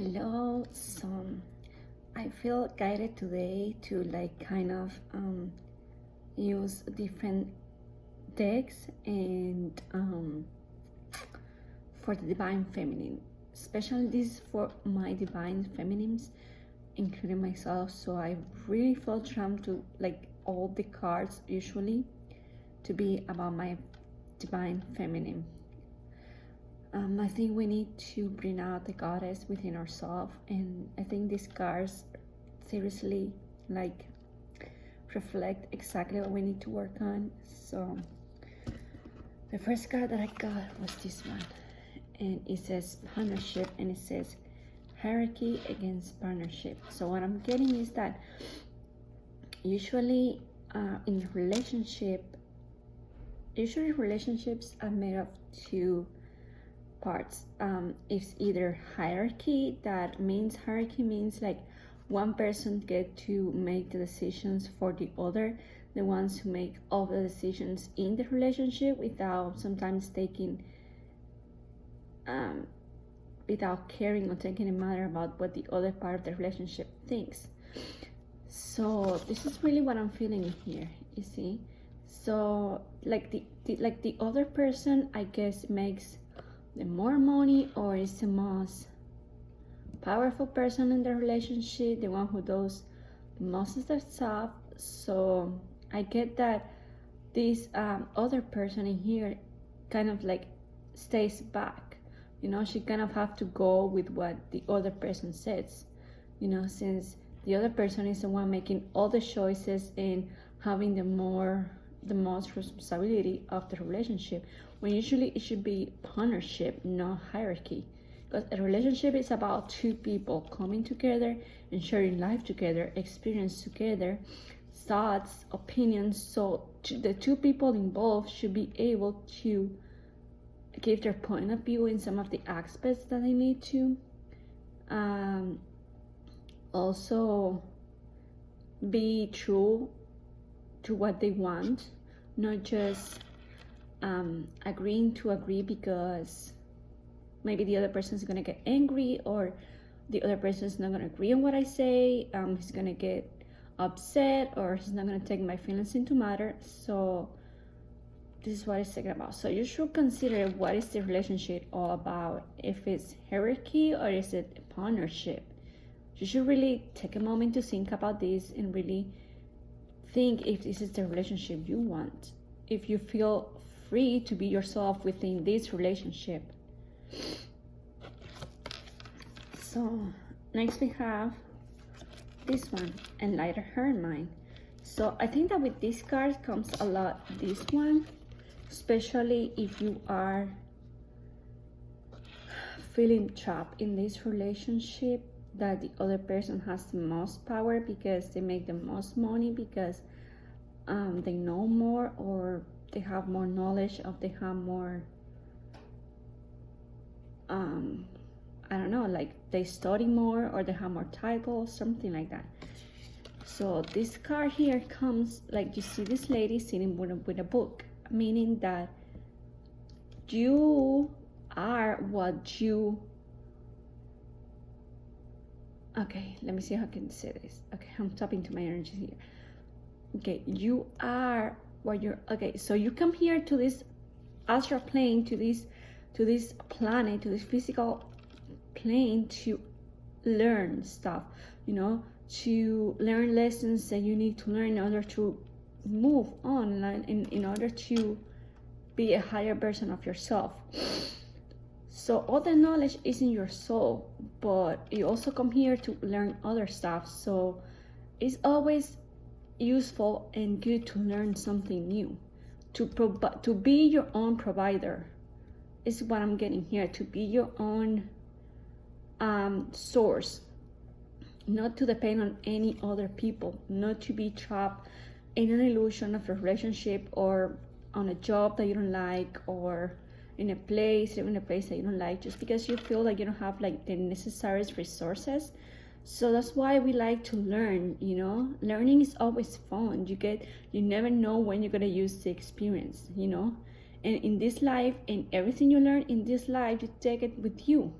Hello. So I feel guided today to kind of use different decks and for the divine feminine, especially this for my divine feminines, including myself. So I really feel drawn to all the cards usually to be about my divine feminine. I think we need to bring out the goddess within ourselves, and I think these cards seriously reflect exactly what we need to work on. So the first card that I got was this one, and it says partnership, and it says hierarchy against partnership. So what I'm getting is that usually in relationships are made of two parts. It's either hierarchy. Hierarchy means like one person get to make the decisions for the other, the ones who make all the decisions in the relationship without sometimes taking without caring or taking a matter about what the other part of the relationship thinks. So this is really what I'm feeling here, you see. So the other person, I guess, makes the more money, or is the most powerful person in the relationship, the one who does most of the stuff. So I get that this other person in here kind of stays back, she kind of have to go with what the other person says, since the other person is the one making all the choices and having the most responsibility of the relationship, when usually it should be partnership, not hierarchy. Because a relationship is about two people coming together and sharing life together, experience together, thoughts, opinions. So the two people involved should be able to give their point of view in some of the aspects that they need to. Also be true to what they want, not just agreeing to agree because maybe the other person is going to get angry, or the other person is not going to agree on what I say. He's going to get upset, or he's not going to take my feelings into matter. So this is what it's talking about. So you should consider what is the relationship all about, if it's hierarchy or is it a partnership. You should really take a moment to think about this and really think if this is the relationship you want, if you feel free to be yourself within this relationship. So next we have this one, Enlighten Her Mind. So I think that with this card comes a lot this one, especially if you are feeling trapped in this relationship, that the other person has the most power because they make the most money, because they know more, or they have more knowledge, or they have more I don't know, they study more, or they have more titles, something like that. So this card here comes you see this lady sitting with a book, meaning that you are what you okay, let me see how I can say this. Okay, I'm tapping to my energy here. Okay, you are what you're. Okay, so you come here to this astral plane, to this planet, to this physical plane, to learn stuff, to learn lessons that you need to learn in order to move on, in order to be a higher version of yourself. So all the knowledge is in your soul, but you also come here to learn other stuff. So it's always useful and good to learn something new, to be your own provider is what I'm getting here, to be your own source, not to depend on any other people, not to be trapped in an illusion of a relationship, or on a job that you don't like, or in a place that you don't like, just because you feel like you don't have the necessary resources. So that's why we like to learn. Learning is always fun. You never know when you're gonna use the experience, and in this life, and everything you learn in this life, you take it with you.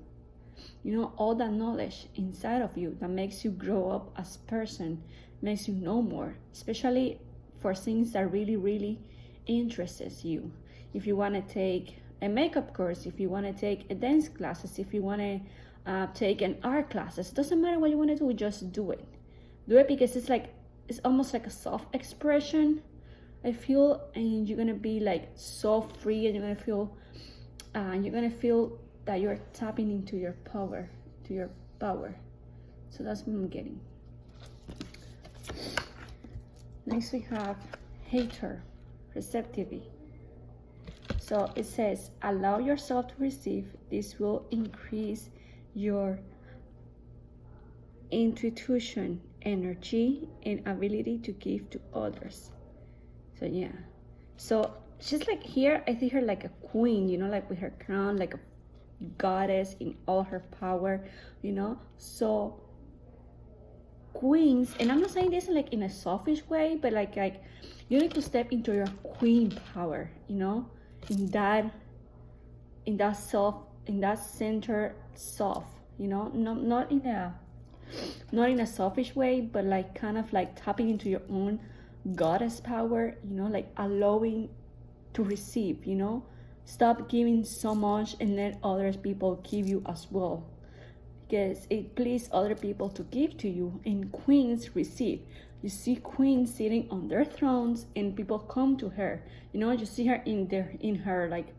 you know, all that knowledge inside of you that makes you grow up as person, makes you know more, especially for things that really, really interests you. If you want to take a makeup course, if you want to take a dance classes, if you want to take an art classes, doesn't matter what you want to do, just do it. Do it because it's like, it's almost like a self-expression, I feel, and you're gonna be like so free, and you're gonna feel that you're tapping into your power, to your power. So that's what I'm getting. Next we have hater, receptivity. So it says, allow yourself to receive. This will increase your intuition, energy, and ability to give to others. So yeah, so she's like, here I see her like a queen, you know, like with her crown, like a goddess in all her power, you know. So queens, and I'm not saying this like in a selfish way, but like you need to step into your queen power, you know, in that self, in that center self, you know, not in a selfish way, but like kind of like tapping into your own goddess power, you know, like allowing to receive, you know. Stop giving so much and let other people give you as well, because it pleases other people to give to you, and queens receive. You see queens sitting on their thrones and people come to her, you know. You see her in her like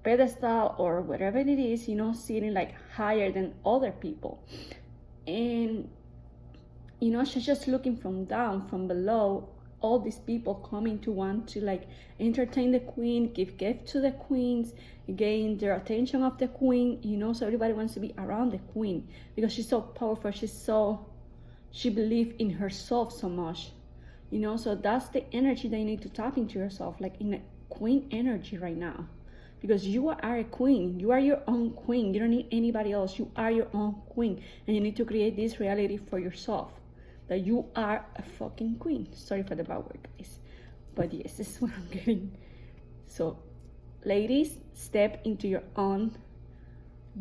pedestal or whatever it is, you know, sitting like higher than other people, and you know, she's just looking from down, from below, all these people coming to want to like entertain the queen, give gift to the queens, gain their attention of the queen, you know. So everybody wants to be around the queen because she's so powerful, she believes in herself so much, you know. So that's the energy that you need to tap into yourself, like in a queen energy right now, because you are a queen. You are your own queen. You don't need anybody else. You are your own queen, and you need to create this reality for yourself, that you are a fucking queen. Sorry for the bad word, guys, but yes, this is what I'm getting. So ladies, step into your own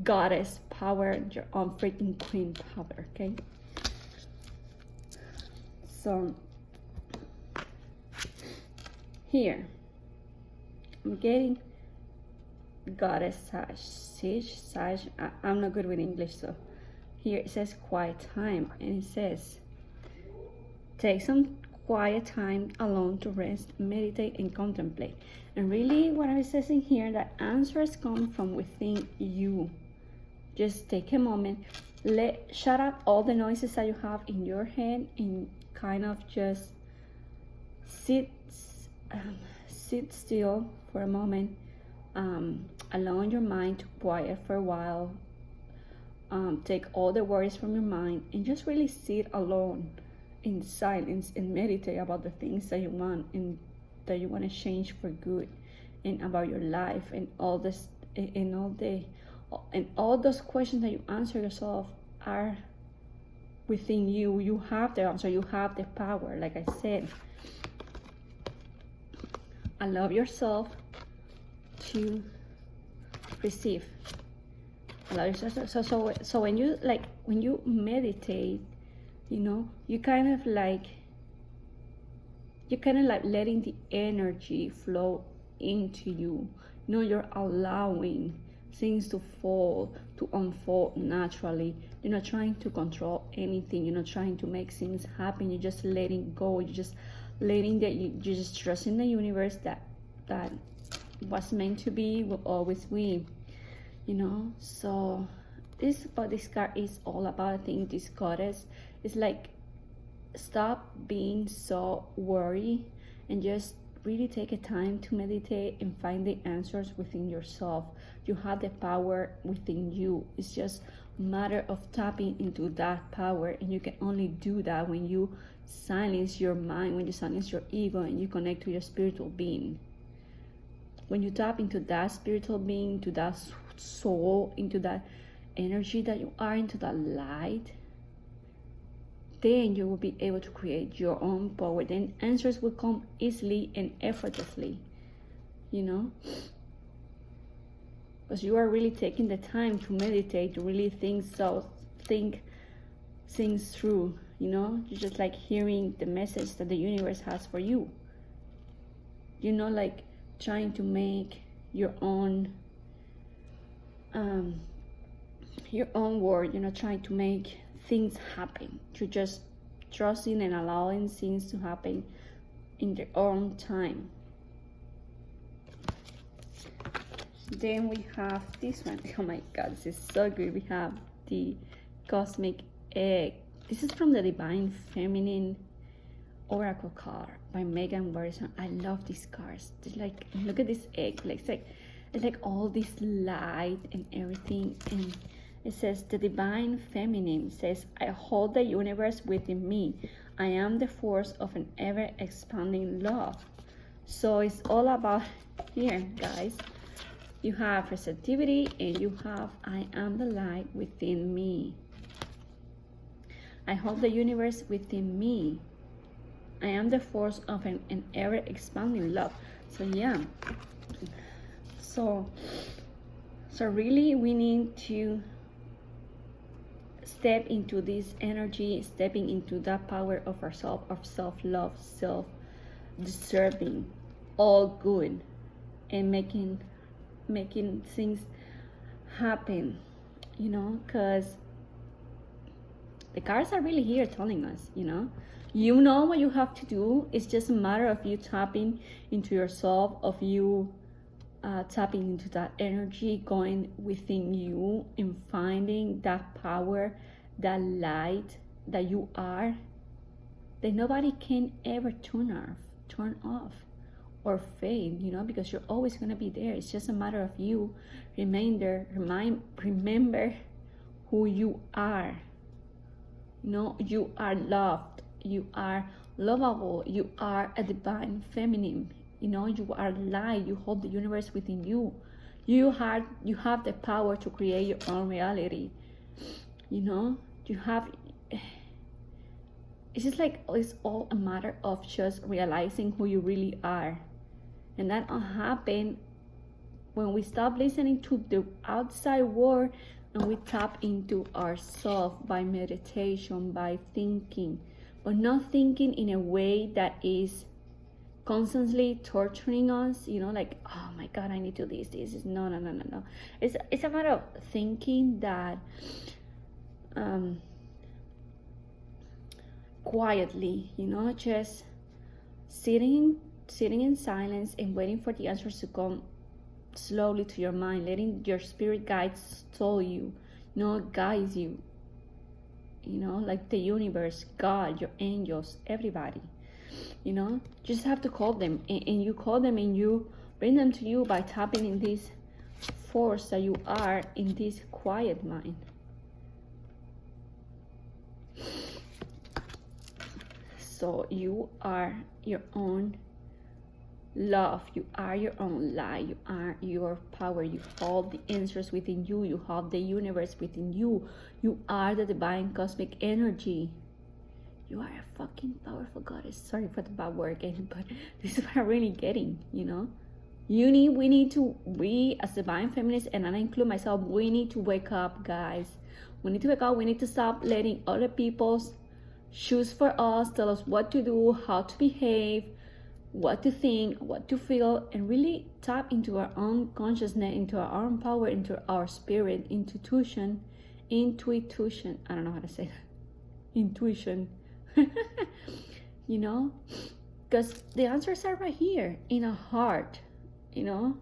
goddess power, your own freaking queen power, okay? So here I'm getting goddess Sage. I'm not good with English, so here it says quiet time, and it says take some quiet time alone to rest, meditate, and contemplate. And really what it says in here, that answers come from within you. Just take a moment, shut up all the noises that you have in your head, and kind of just sit still for a moment. Allow your mind to quiet for a while. Take all the worries from your mind and just really sit alone in silence and meditate about the things that you want and that you want to change for good, and about your life, and all this, and all those questions that you answer yourself are within you. You have the answer. You have the power. Like I said, allow yourself to receive. Allow yourself. So when you meditate, you know, you kind of like letting the energy flow into you. You know, you're allowing things to unfold naturally. You're not trying to control anything. You're not trying to make things happen. You're just letting go. You're just you're just trusting the universe that was meant to be will always be, you know. So this card is all about, I think, this goddess is like, stop being so worried and just really take a time to meditate and find the answers within yourself. You have the power within you. It's just a matter of tapping into that power, and you can only do that when you silence your mind, when you silence your ego, and you connect to your spiritual being. When you tap into that spiritual being, to that soul, into that energy that you are, into that light, then you will be able to create your own power. Then answers will come easily and effortlessly, you know. because you are really taking the time to meditate, to really think things through, you know. You're just like hearing the message that the universe has for you, you know, like trying to make your own world, you know, trying to make things happen, to just trusting and allowing things to happen in their own time. Then we have this one. Oh my god, this is so good. We have the Cosmic Egg. This is from the Divine Feminine Oracle card by Megan Morrison. I love these cards. It's like, look at this egg. Like, it's like all this light and everything. And it says, the Divine Feminine says, I hold the universe within me. I am the force of an ever-expanding love. So it's all about here, guys. You have receptivity and you have, I am the light within me. I hold the universe within me. I am the force of an ever-expanding love. So yeah. So really we need to step into this energy, stepping into that power of ourselves, of self-love, self-deserving, all good, and making things happen, you know, because the cards are really here telling us, you know what you have to do. It's just a matter of you tapping into yourself, of you tapping into that energy, going within you and finding that power, that light that you are, that nobody can ever turn off or fade, you know, because you're always going to be there. It's just a matter of you remember who you are. You know, you are loved, you are lovable, you are a divine feminine, you know, you are light, you hold the universe within you. You have the power to create your own reality, you know. It's just like, it's all a matter of just realizing who you really are. And that will happen when we stop listening to the outside world and we tap into ourselves by meditation, by thinking, but not thinking in a way that is constantly torturing us, you know, like, oh my god, I need to do this is no. It's a matter of thinking that quietly, you know, just sitting in silence and waiting for the answers to come slowly to your mind, letting your spirit guides tell you, you know, guides you, you know, like the universe, God, your angels, everybody, you know. You just have to call them, and you call them and you bring them to you by tapping in this force that you are, in this quiet mind. So you are your own love, you are your own light, you are your power, you hold the answers within you, you hold the universe within you, you are the divine cosmic energy. You are a fucking powerful goddess. Sorry for the bad word again, but this is what I'm really getting, you know. We as divine feminists, and I include myself, we need to wake up, guys. We need to wake up. We need to stop letting other people's choose for us, tell us what to do, how to behave, what to think, what to feel, and really tap into our own consciousness, into our own power, into our spirit, intuition. I don't know how to say that. Intuition. You know, because the answers are right here in our heart, you know.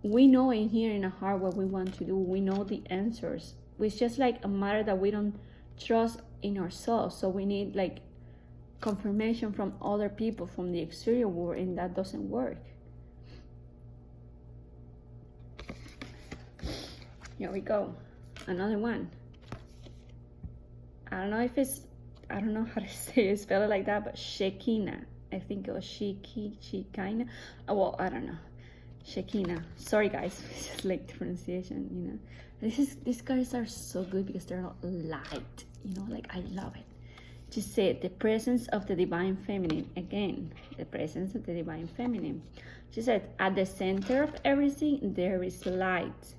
We know in here in our heart what we want to do. We know the answers. It's just like a matter that we don't trust in ourselves, so we need like confirmation from other people, from the exterior world, and that doesn't work. Here we go, another one. I don't know how to say it, spell it like that, but Shekinah. I think it was Shekinah. Oh, well, I don't know. Shekinah. Sorry guys, it's just like the pronunciation, you know. These guys are so good because they're not light, you know, like I love it. She said the presence of the divine feminine. Again, the presence of the divine feminine. She said, at the center of everything, there is light.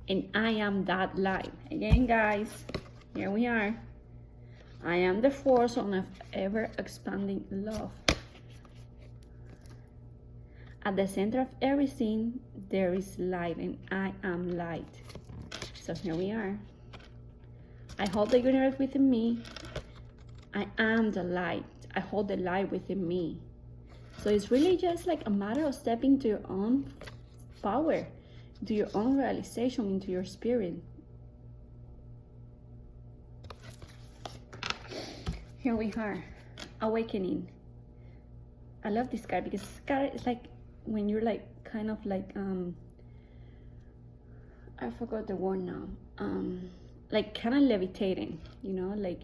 And I am that light. Again, guys, here we are. I am the force of ever expanding love. At the center of everything, there is light, and I am light. So here we are. I hold the universe within me. I am the light. I hold the light within me. So it's really just like a matter of stepping to your own power, to your own realization, into your spirit. Here we are, awakening. I love this card because this card is like when you're like kind of like I forgot the word now. Like kind of levitating, you know, like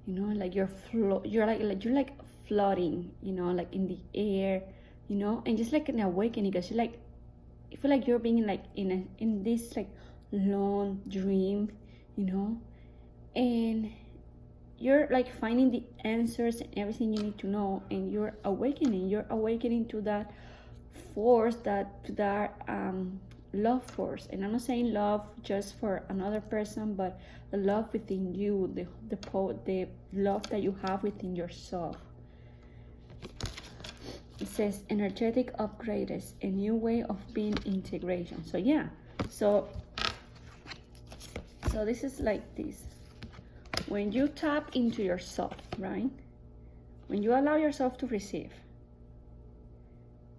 you're like floating, you know, like in the air, you know, and just like an awakening because you feel like you're being like in this like long dream, you know, and you're like finding the answers and everything you need to know, and you're awakening to that force, that love force. And I'm not saying love just for another person, but the love within you, the love that you have within yourself. It says energetic upgrades, a new way of being integration. So yeah, so this is like this. When you tap into yourself, right? When you allow yourself to receive,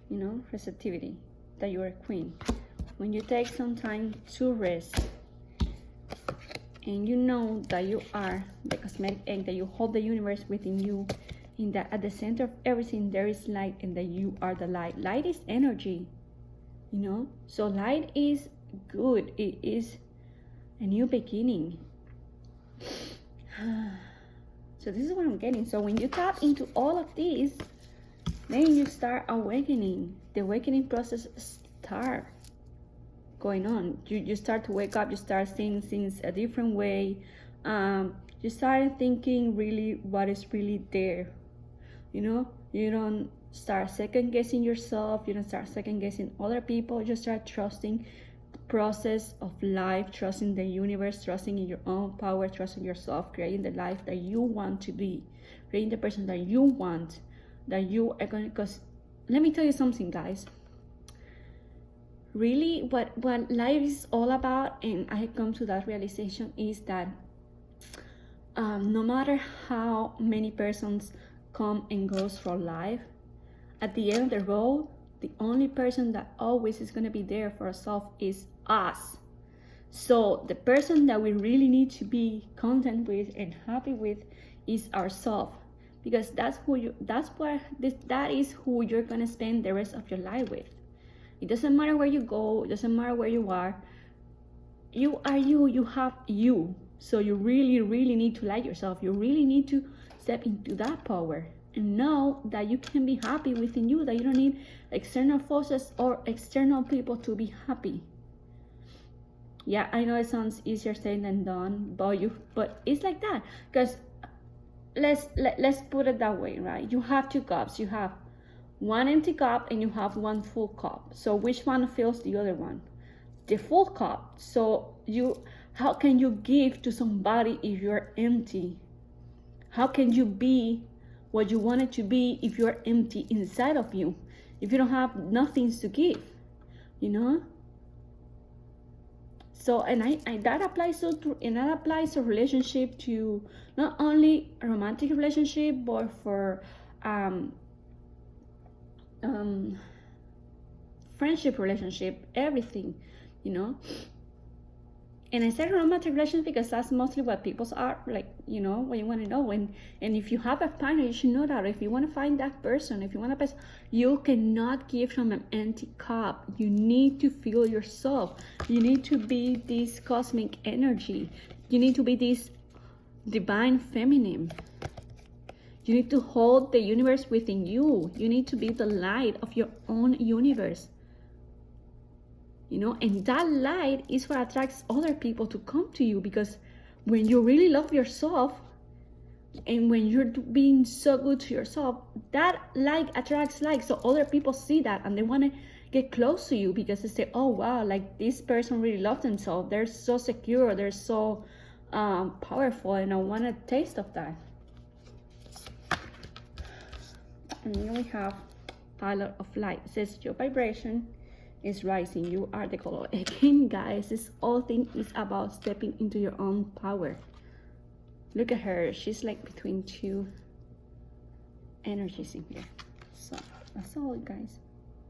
you know, receptivity, that you're a queen. When you take some time to rest, and you know that you are the cosmetic egg, that you hold the universe within you, and that at the center of everything there is light, and that you are the light. Light is energy, you know? So light is good. It is a new beginning. So this is what I'm getting. So when you tap into all of this, then you start awakening. The awakening process starts going on. You start to wake up. You start seeing things a different way. You start thinking really what is really there. You know, you don't start second guessing yourself. You don't start second guessing other people. You start trusting process of life, trusting the universe, trusting in your own power, trusting yourself, creating the life that you want to be, creating the person that you want, that you are going to. Because let me tell you something, guys. Really, what life is all about, and I come to that realization, is that no matter how many persons come and goes for life, at the end of the road, the only person that always is going to be there for ourselves is us. So the person that we really need to be content with and happy with is ourselves, because that is who you're going to spend the rest of your life with. It doesn't matter where you go, it doesn't matter where you are you have you. So you really need to like yourself. You really need to step into that power and know that you can be happy within you, that you don't need external forces or external people to be happy. Yeah, I know it sounds easier said than done, but it's like that. Because let's put it that way, right? You have two cups. You have one empty cup and you have one full cup. So which one fills the other one? The full cup. So how can you give to somebody if you're empty? How can you be what you wanted to be if you're empty inside of you? If you don't have nothing to give, you know? So, and that applies to relationship, to not only a romantic relationship, but for friendship, relationship, everything, you know. And I said romantic relations because that's mostly what people are like, you know, what you want to know. And if you have a partner, you should know that. If you want to find that person, if you want a person, you cannot give from an empty cup. You need to feel yourself. You need to be this cosmic energy. You need to be this divine feminine. You need to hold the universe within you. You need to be the light of your own universe. You know, and that light is what attracts other people to come to you, because when you really love yourself, And when you're being so good to yourself, that like attracts like, so other people see that and they want to get close to you because they say, oh wow, like this person really loves themselves, they're so secure, they're so powerful, and I want a taste of that. And here we have Pillar of Light. It says your vibration is rising, you are the color. Again, guys, this whole thing is about stepping into your own power. Look at her, she's like between two energies in here. So that's all, guys.